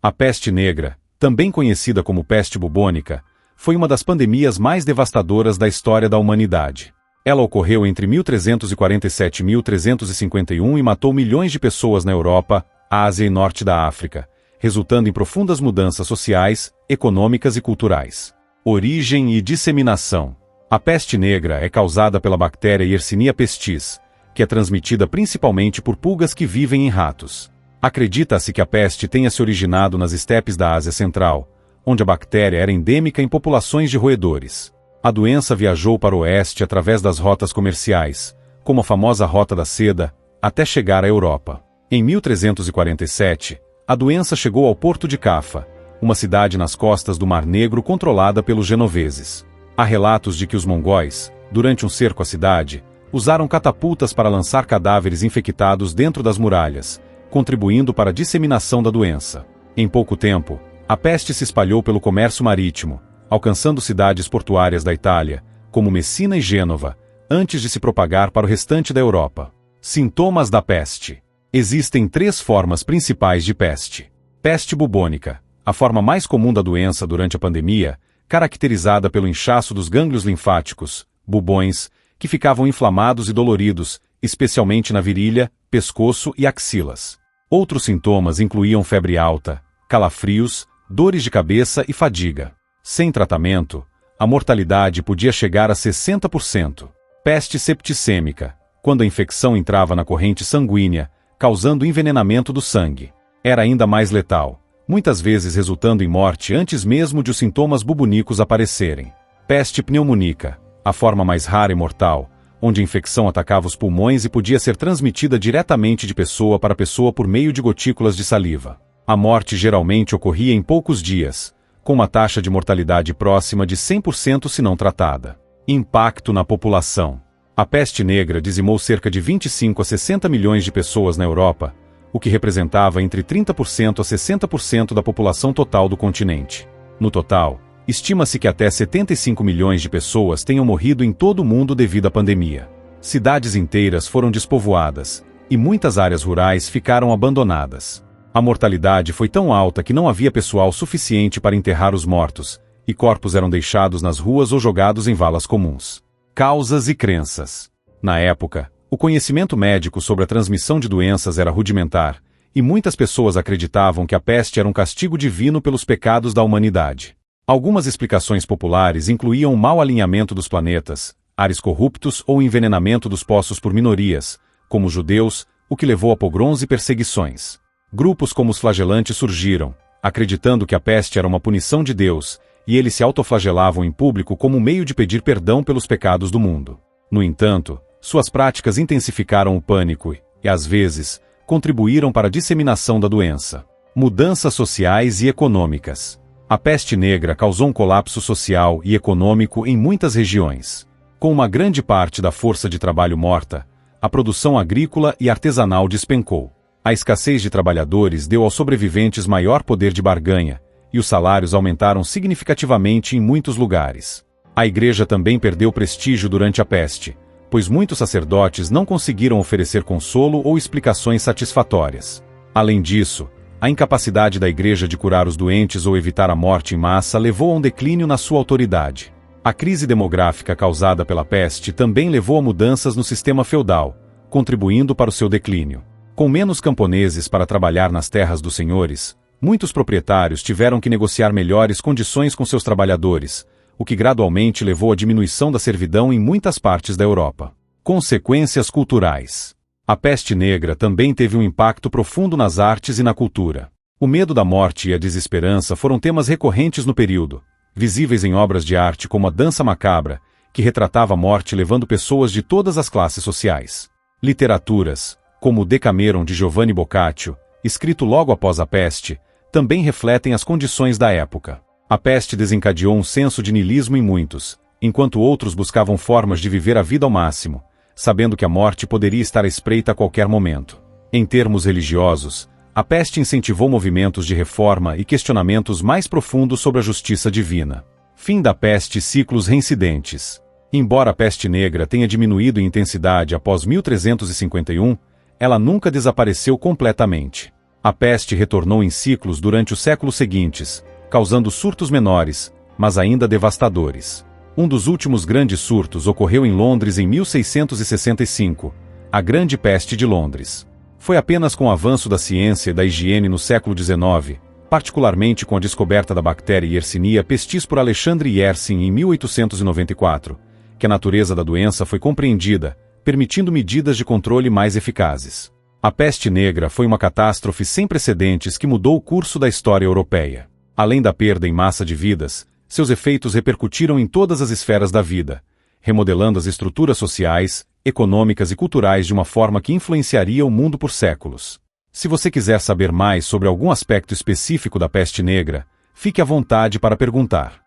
A peste negra, também conhecida como peste bubônica, foi uma das pandemias mais devastadoras da história da humanidade. Ela ocorreu entre 1347 e 1351 e matou milhões de pessoas na Europa, Ásia e Norte da África, resultando em profundas mudanças sociais, econômicas e culturais. Origem e disseminação. A peste negra é causada pela bactéria Yersinia pestis, que é transmitida principalmente por pulgas que vivem em ratos. Acredita-se que a peste tenha se originado nas estepes da Ásia Central, onde a bactéria era endêmica em populações de roedores. A doença viajou para o oeste através das rotas comerciais, como a famosa Rota da Seda, até chegar à Europa. Em 1347, a doença chegou ao porto de Cafa, uma cidade nas costas do Mar Negro controlada pelos genoveses. Há relatos de que os mongóis, durante um cerco à cidade, usaram catapultas para lançar cadáveres infectados dentro das muralhas, contribuindo para a disseminação da doença. Em pouco tempo, a peste se espalhou pelo comércio marítimo, alcançando cidades portuárias da Itália, como Messina e Gênova, antes de se propagar para o restante da Europa. Sintomas da peste. Existem 3 formas principais de peste. Peste bubônica, a forma mais comum da doença durante a pandemia, caracterizada pelo inchaço dos gânglios linfáticos, bubões, que ficavam inflamados e doloridos, especialmente na virilha, pescoço e axilas. Outros sintomas incluíam febre alta, calafrios, dores de cabeça e fadiga. Sem tratamento, a mortalidade podia chegar a 60%. Peste septicêmica, quando a infecção entrava na corrente sanguínea, causando envenenamento do sangue. Era ainda mais letal, muitas vezes resultando em morte antes mesmo de os sintomas bubônicos aparecerem. Peste pneumônica, a forma mais rara e mortal, onde a infecção atacava os pulmões e podia ser transmitida diretamente de pessoa para pessoa por meio de gotículas de saliva. A morte geralmente ocorria em poucos dias, com uma taxa de mortalidade próxima de 100% se não tratada. Impacto na população. A peste negra dizimou cerca de 25 a 60 milhões de pessoas na Europa, o que representava entre 30% a 60% da população total do continente. No total, estima-se que até 75 milhões de pessoas tenham morrido em todo o mundo devido à pandemia. Cidades inteiras foram despovoadas, e muitas áreas rurais ficaram abandonadas. A mortalidade foi tão alta que não havia pessoal suficiente para enterrar os mortos, e corpos eram deixados nas ruas ou jogados em valas comuns. Causas e crenças. Na época, o conhecimento médico sobre a transmissão de doenças era rudimentar, e muitas pessoas acreditavam que a peste era um castigo divino pelos pecados da humanidade. Algumas explicações populares incluíam o mau alinhamento dos planetas, ares corruptos ou envenenamento dos poços por minorias, como os judeus, o que levou a pogroms e perseguições. Grupos como os flagelantes surgiram, acreditando que a peste era uma punição de Deus, e eles se autoflagelavam em público como meio de pedir perdão pelos pecados do mundo. No entanto, suas práticas intensificaram o pânico e, às vezes, contribuíram para a disseminação da doença. Mudanças sociais e econômicas. A peste negra causou um colapso social e econômico em muitas regiões. Com uma grande parte da força de trabalho morta, a produção agrícola e artesanal despencou. A escassez de trabalhadores deu aos sobreviventes maior poder de barganha, e os salários aumentaram significativamente em muitos lugares. A igreja também perdeu prestígio durante a peste, pois muitos sacerdotes não conseguiram oferecer consolo ou explicações satisfatórias. Além disso, a incapacidade da igreja de curar os doentes ou evitar a morte em massa levou a um declínio na sua autoridade. A crise demográfica causada pela peste também levou a mudanças no sistema feudal, contribuindo para o seu declínio. Com menos camponeses para trabalhar nas terras dos senhores, muitos proprietários tiveram que negociar melhores condições com seus trabalhadores, o que gradualmente levou à diminuição da servidão em muitas partes da Europa. Consequências culturais. A peste negra também teve um impacto profundo nas artes e na cultura. O medo da morte e a desesperança foram temas recorrentes no período, visíveis em obras de arte como a Dança Macabra, que retratava a morte levando pessoas de todas as classes sociais. Literaturas, como o Decameron de Giovanni Boccaccio, escrito logo após a peste, também refletem as condições da época. A peste desencadeou um senso de niilismo em muitos, enquanto outros buscavam formas de viver a vida ao máximo, sabendo que a morte poderia estar à espreita a qualquer momento. Em termos religiosos, a peste incentivou movimentos de reforma e questionamentos mais profundos sobre a justiça divina. Fim da peste e ciclos reincidentes. Embora a peste negra tenha diminuído em intensidade após 1351, ela nunca desapareceu completamente. A peste retornou em ciclos durante os séculos seguintes, causando surtos menores, mas ainda devastadores. Um dos últimos grandes surtos ocorreu em Londres em 1665, a Grande Peste de Londres. Foi apenas com o avanço da ciência e da higiene no século XIX, particularmente com a descoberta da bactéria Yersinia pestis por Alexandre Yersin em 1894, que a natureza da doença foi compreendida, permitindo medidas de controle mais eficazes. A peste negra foi uma catástrofe sem precedentes que mudou o curso da história europeia. Além da perda em massa de vidas, seus efeitos repercutiram em todas as esferas da vida, remodelando as estruturas sociais, econômicas e culturais de uma forma que influenciaria o mundo por séculos. Se você quiser saber mais sobre algum aspecto específico da peste negra, fique à vontade para perguntar.